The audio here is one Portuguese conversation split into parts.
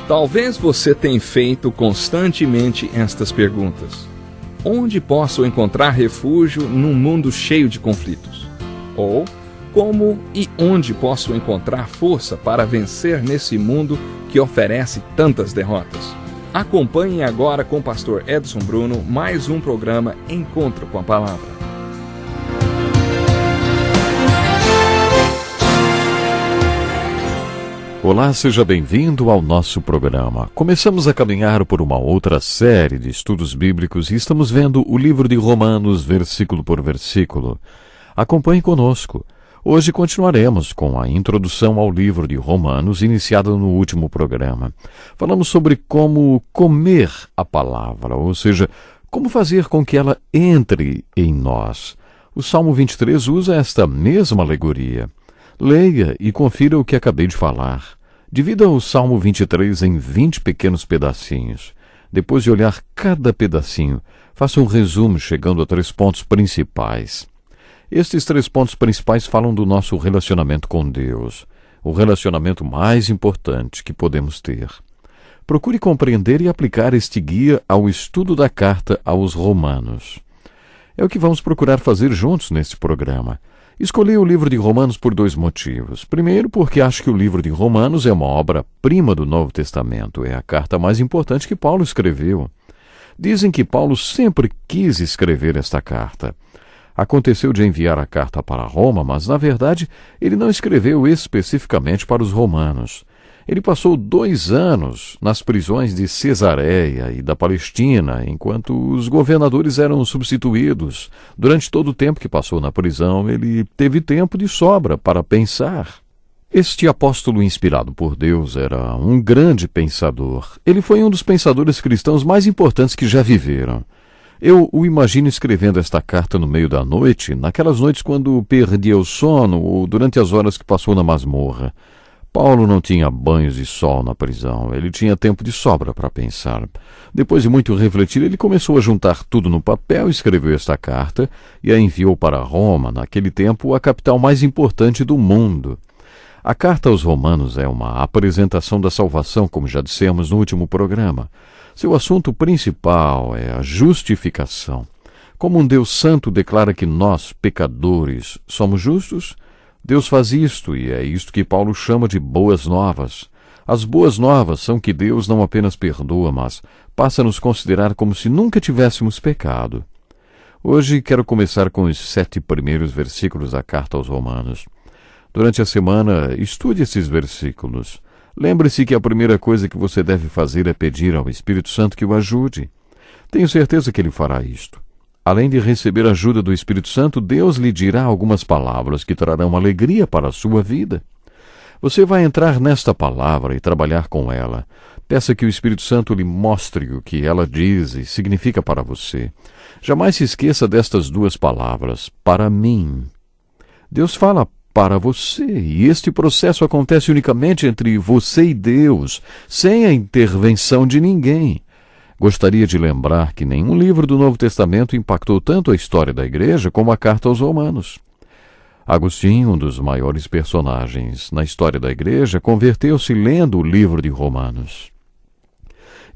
Talvez você tenha feito constantemente estas perguntas. Onde posso encontrar refúgio num mundo cheio de conflitos? Ou, como e onde posso encontrar força para vencer nesse mundo que oferece tantas derrotas? Acompanhe agora com o pastor Edson Bruno mais um programa Encontro com a Palavra. Olá, seja bem-vindo ao nosso programa. Começamos a caminhar por uma outra série de estudos bíblicos e estamos vendo o livro de Romanos, versículo por versículo. Acompanhe conosco. Hoje continuaremos com a introdução ao livro de Romanos, iniciada no último programa. Falamos sobre como comer a palavra, ou seja, como fazer com que ela entre em nós. O Salmo 23 usa esta mesma alegoria. Leia e confira o que acabei de falar. Divida o Salmo 23 em 20 pequenos pedacinhos. Depois de olhar cada pedacinho, faça um resumo chegando a 3 pontos principais. Estes 3 pontos principais falam do nosso relacionamento com Deus, o relacionamento mais importante que podemos ter. Procure compreender e aplicar este guia ao estudo da carta aos Romanos. É o que vamos procurar fazer juntos neste programa. Escolhi o livro de Romanos por 2 motivos. Primeiro, porque acho que o livro de Romanos é uma obra-prima do Novo Testamento. É a carta mais importante que Paulo escreveu. Dizem que Paulo sempre quis escrever esta carta. Aconteceu de enviar a carta para Roma, mas, na verdade, ele não escreveu especificamente para os romanos. Ele passou 2 anos nas prisões de Cesareia e da Palestina, enquanto os governadores eram substituídos. Durante todo o tempo que passou na prisão, ele teve tempo de sobra para pensar. Este apóstolo inspirado por Deus era um grande pensador. Ele foi um dos pensadores cristãos mais importantes que já viveram. Eu o imagino escrevendo esta carta no meio da noite, naquelas noites quando perdia o sono ou durante as horas que passou na masmorra. Paulo não tinha banhos de sol na prisão, ele tinha tempo de sobra para pensar. Depois de muito refletir, ele começou a juntar tudo no papel, escreveu esta carta e a enviou para Roma, naquele tempo a capital mais importante do mundo. A carta aos Romanos é uma apresentação da salvação, como já dissemos no último programa. Seu assunto principal é a justificação. Como um Deus santo declara que nós, pecadores, somos justos, Deus faz isto, e é isto que Paulo chama de boas novas. As boas novas são que Deus não apenas perdoa, mas passa a nos considerar como se nunca tivéssemos pecado. Hoje quero começar com os 7 primeiros versículos da carta aos Romanos. Durante a semana, estude esses versículos. Lembre-se que a primeira coisa que você deve fazer é pedir ao Espírito Santo que o ajude. Tenho certeza que ele fará isto. Além de receber a ajuda do Espírito Santo, Deus lhe dirá algumas palavras que trarão alegria para a sua vida. Você vai entrar nesta palavra e trabalhar com ela. Peça que o Espírito Santo lhe mostre o que ela diz e significa para você. Jamais se esqueça destas 2 palavras, para mim. Deus fala para você, e este processo acontece unicamente entre você e Deus, sem a intervenção de ninguém. Gostaria de lembrar que nenhum livro do Novo Testamento impactou tanto a história da Igreja como a carta aos Romanos. Agostinho, um dos maiores personagens na história da Igreja, converteu-se lendo o livro de Romanos.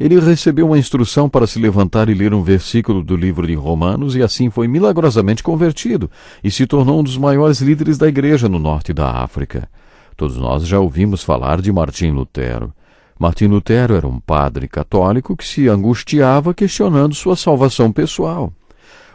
Ele recebeu uma instrução para se levantar e ler um versículo do livro de Romanos e assim foi milagrosamente convertido e se tornou um dos maiores líderes da Igreja no norte da África. Todos nós já ouvimos falar de Martim Lutero. Martim Lutero era um padre católico que se angustiava questionando sua salvação pessoal.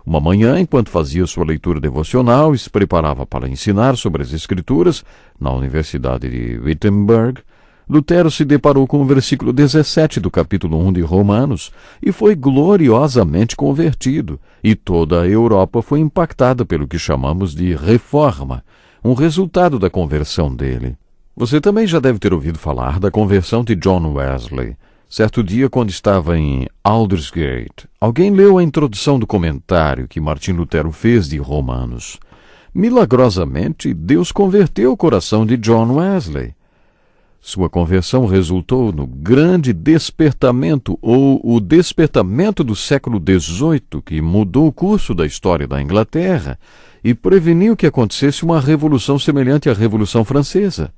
Uma manhã, enquanto fazia sua leitura devocional e se preparava para ensinar sobre as Escrituras na Universidade de Wittenberg, Lutero se deparou com o versículo 17 do capítulo 1 de Romanos e foi gloriosamente convertido, e toda a Europa foi impactada pelo que chamamos de reforma, um resultado da conversão dele. Você também já deve ter ouvido falar da conversão de John Wesley. Certo dia, quando estava em Aldersgate, alguém leu a introdução do comentário que Martim Lutero fez de Romanos. Milagrosamente, Deus converteu o coração de John Wesley. Sua conversão resultou no grande despertamento, ou o despertamento do século XVIII, que mudou o curso da história da Inglaterra e preveniu que acontecesse uma revolução semelhante à Revolução Francesa.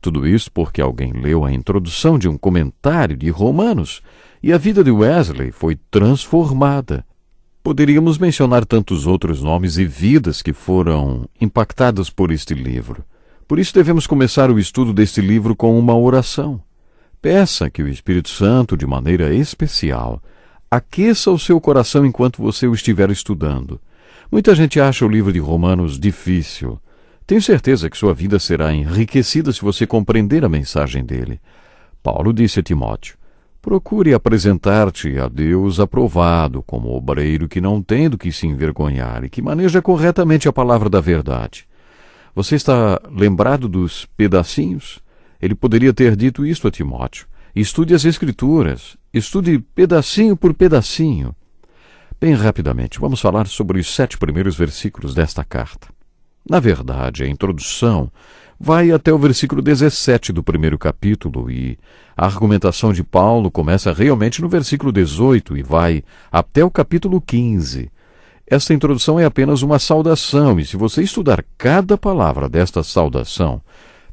Tudo isso porque alguém leu a introdução de um comentário de Romanos e a vida de Wesley foi transformada. Poderíamos mencionar tantos outros nomes e vidas que foram impactadas por este livro. Por isso devemos começar o estudo deste livro com uma oração. Peça que o Espírito Santo, de maneira especial, aqueça o seu coração enquanto você o estiver estudando. Muita gente acha o livro de Romanos difícil. Tenho certeza que sua vida será enriquecida se você compreender a mensagem dele. Paulo disse a Timóteo: procure apresentar-te a Deus aprovado, como obreiro que não tem do que se envergonhar e que maneja corretamente a palavra da verdade. Você está lembrado dos pedacinhos? Ele poderia ter dito isto a Timóteo. Estude as Escrituras, estude pedacinho por pedacinho. Bem rapidamente, vamos falar sobre os 7 primeiros versículos desta carta. Na verdade, a introdução vai até o versículo 17 do primeiro capítulo e a argumentação de Paulo começa realmente no versículo 18 e vai até o capítulo 15. Esta introdução é apenas uma saudação e se você estudar cada palavra desta saudação,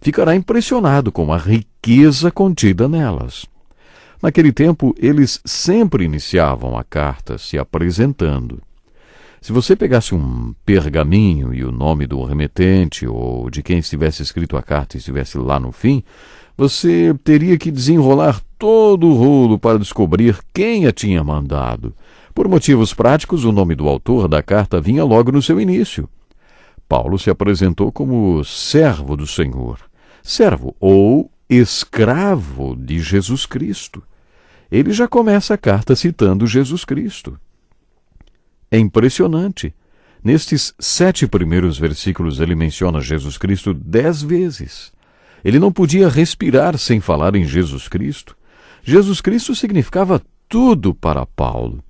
ficará impressionado com a riqueza contida nelas. Naquele tempo, eles sempre iniciavam a carta se apresentando. Se você pegasse um pergaminho e o nome do remetente ou de quem estivesse escrito a carta estivesse lá no fim, você teria que desenrolar todo o rolo para descobrir quem a tinha mandado. Por motivos práticos, o nome do autor da carta vinha logo no seu início. Paulo se apresentou como servo do Senhor, servo ou escravo de Jesus Cristo. Ele já começa a carta citando Jesus Cristo. É impressionante. Nestes 7 primeiros versículos ele menciona Jesus Cristo 10 vezes. Ele não podia respirar sem falar em Jesus Cristo. Jesus Cristo significava tudo para Paulo.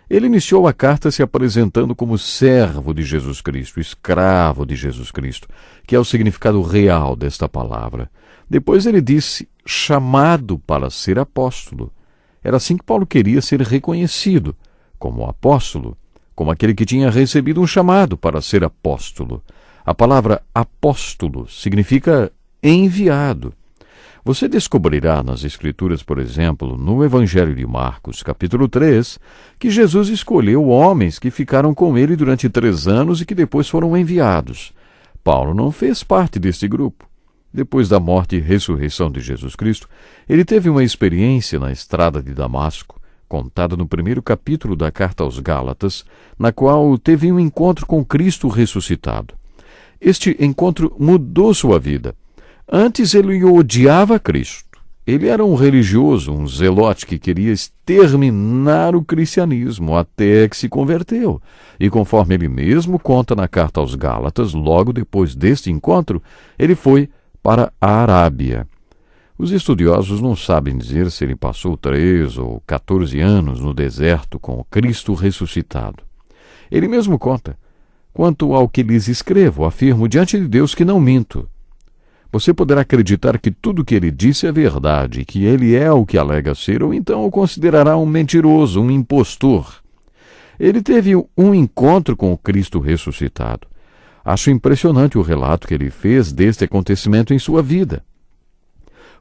Ele iniciou a carta se apresentando como servo de Jesus Cristo, escravo de Jesus Cristo, que é o significado real desta palavra. Depois ele disse chamado para ser apóstolo. Era assim que Paulo queria ser reconhecido, como apóstolo, como aquele que tinha recebido um chamado para ser apóstolo. A palavra apóstolo significa enviado. Você descobrirá nas Escrituras, por exemplo, no Evangelho de Marcos, capítulo 3, que Jesus escolheu homens que ficaram com ele durante 3 anos e que depois foram enviados. Paulo não fez parte deste grupo. Depois da morte e ressurreição de Jesus Cristo, ele teve uma experiência na estrada de Damasco, contada no primeiro capítulo da carta aos Gálatas, na qual teve um encontro com Cristo ressuscitado. Este encontro mudou sua vida. Antes ele odiava Cristo. Ele era um religioso, um zelote que queria exterminar o cristianismo até que se converteu. E conforme ele mesmo conta na carta aos Gálatas, logo depois deste encontro, ele foi para a Arábia. Os estudiosos não sabem dizer se ele passou 3 ou 14 anos no deserto com o Cristo ressuscitado. Ele mesmo conta: quanto ao que lhes escrevo, afirmo diante de Deus que não minto. Você poderá acreditar que tudo o que ele disse é verdade, que ele é o que alega ser, ou então o considerará um mentiroso, um impostor. Ele teve um encontro com o Cristo ressuscitado. Acho impressionante o relato que ele fez deste acontecimento em sua vida.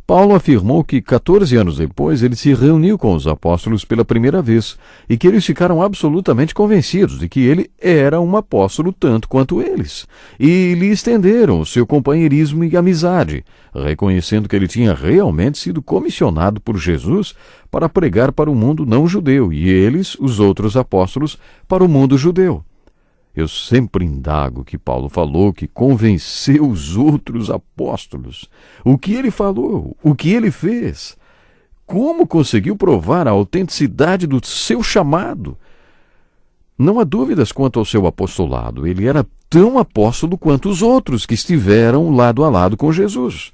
Paulo afirmou que 14 anos depois ele se reuniu com os apóstolos pela primeira vez e que eles ficaram absolutamente convencidos de que ele era um apóstolo tanto quanto eles e lhe estenderam o seu companheirismo e amizade, reconhecendo que ele tinha realmente sido comissionado por Jesus para pregar para o mundo não judeu e eles, os outros apóstolos, para o mundo judeu. Eu sempre indago que Paulo falou que convenceu os outros apóstolos. O que ele falou? O que ele fez? Como conseguiu provar a autenticidade do seu chamado? Não há dúvidas quanto ao seu apostolado. Ele era tão apóstolo quanto os outros que estiveram lado a lado com Jesus.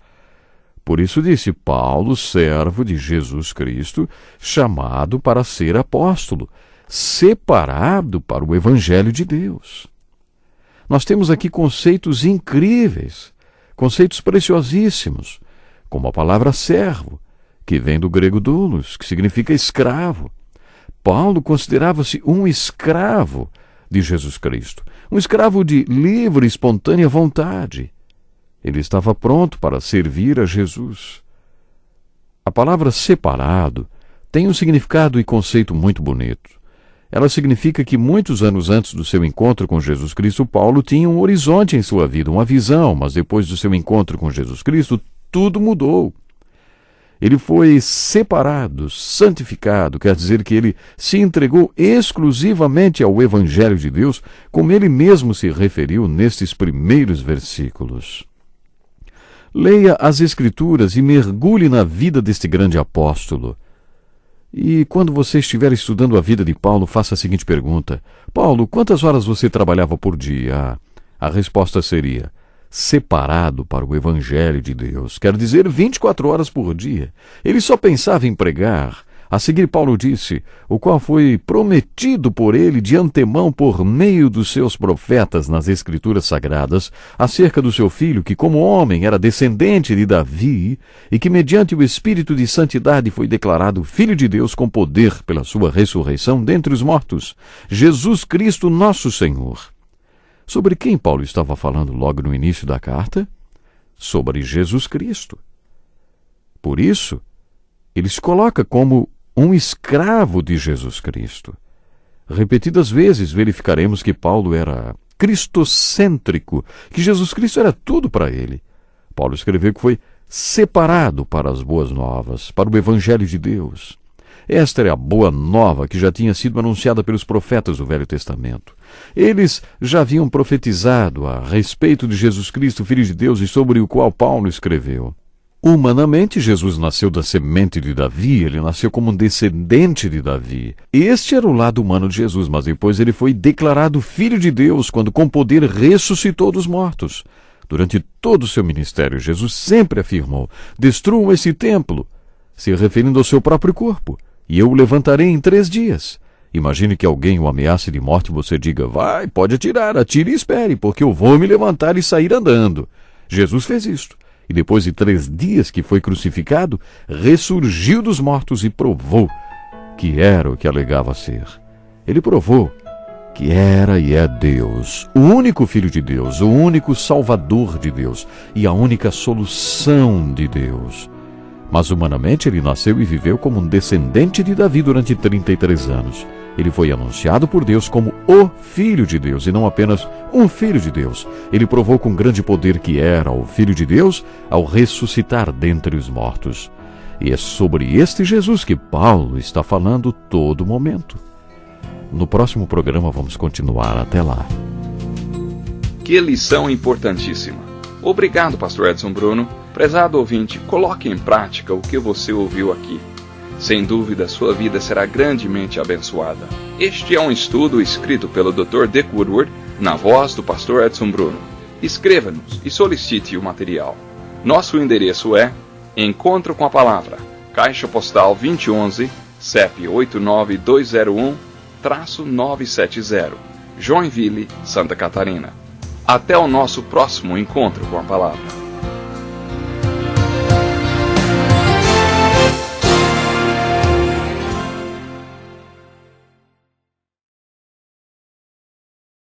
Por isso disse Paulo, servo de Jesus Cristo, chamado para ser apóstolo, separado para o Evangelho de Deus. Nós temos aqui conceitos incríveis, conceitos preciosíssimos, como a palavra servo, que vem do grego doulos, que significa escravo. Paulo considerava-se um escravo de Jesus Cristo, um escravo de livre e espontânea vontade. Ele estava pronto para servir a Jesus. A palavra separado tem um significado e conceito muito bonito. Ela significa que muitos anos antes do seu encontro com Jesus Cristo, Paulo tinha um horizonte em sua vida, uma visão, mas depois do seu encontro com Jesus Cristo, tudo mudou. Ele foi separado, santificado, quer dizer que ele se entregou exclusivamente ao Evangelho de Deus, como ele mesmo se referiu nestes primeiros versículos. Leia as Escrituras e mergulhe na vida deste grande apóstolo. E quando você estiver estudando a vida de Paulo, faça a seguinte pergunta: Paulo, quantas horas você trabalhava por dia? A resposta seria: separado para o Evangelho de Deus, quer dizer 24 horas por dia. Ele só pensava em pregar. A seguir, Paulo disse: o qual foi prometido por ele de antemão por meio dos seus profetas nas Escrituras Sagradas, acerca do seu filho, que como homem era descendente de Davi, e que mediante o Espírito de Santidade foi declarado Filho de Deus com poder pela sua ressurreição dentre os mortos, Jesus Cristo nosso Senhor. Sobre quem Paulo estava falando logo no início da carta? Sobre Jesus Cristo. Por isso, ele se coloca como um escravo de Jesus Cristo. Repetidas vezes verificaremos que Paulo era cristocêntrico, que Jesus Cristo era tudo para ele. Paulo escreveu que foi separado para as boas novas, para o Evangelho de Deus. Esta era a boa nova que já tinha sido anunciada pelos profetas do Velho Testamento. Eles já haviam profetizado a respeito de Jesus Cristo, Filho de Deus, e sobre o qual Paulo escreveu. Humanamente, Jesus nasceu da semente de Davi, ele nasceu como um descendente de Davi. Este era o lado humano de Jesus, mas depois ele foi declarado Filho de Deus, quando com poder ressuscitou dos mortos. Durante todo o seu ministério, Jesus sempre afirmou: destruam esse templo, se referindo ao seu próprio corpo, e eu o levantarei em 3 dias. Imagine que alguém o ameace de morte e você diga: vai, pode atirar, atire e espere, porque eu vou me levantar e sair andando. Jesus fez isto. E depois de 3 dias que foi crucificado, ressurgiu dos mortos e provou que era o que alegava ser. Ele provou que era e é Deus, o único Filho de Deus, o único Salvador de Deus e a única solução de Deus. Mas humanamente ele nasceu e viveu como um descendente de Davi durante 33 anos. Ele foi anunciado por Deus como o Filho de Deus, e não apenas um Filho de Deus. Ele provou com grande poder que era o Filho de Deus ao ressuscitar dentre os mortos. E é sobre este Jesus que Paulo está falando todo momento. No próximo programa vamos continuar. Até lá. Que lição importantíssima. Obrigado, pastor Edson Bruno. Prezado ouvinte, coloque em prática o que você ouviu aqui. Sem dúvida, sua vida será grandemente abençoada. Este é um estudo escrito pelo Dr. Dick Woodward, na voz do pastor Edson Bruno. Escreva-nos e solicite o material. Nosso endereço é Encontro com a Palavra, Caixa Postal 2011, CEP 89201-970, Joinville, Santa Catarina. Até o nosso próximo Encontro com a Palavra.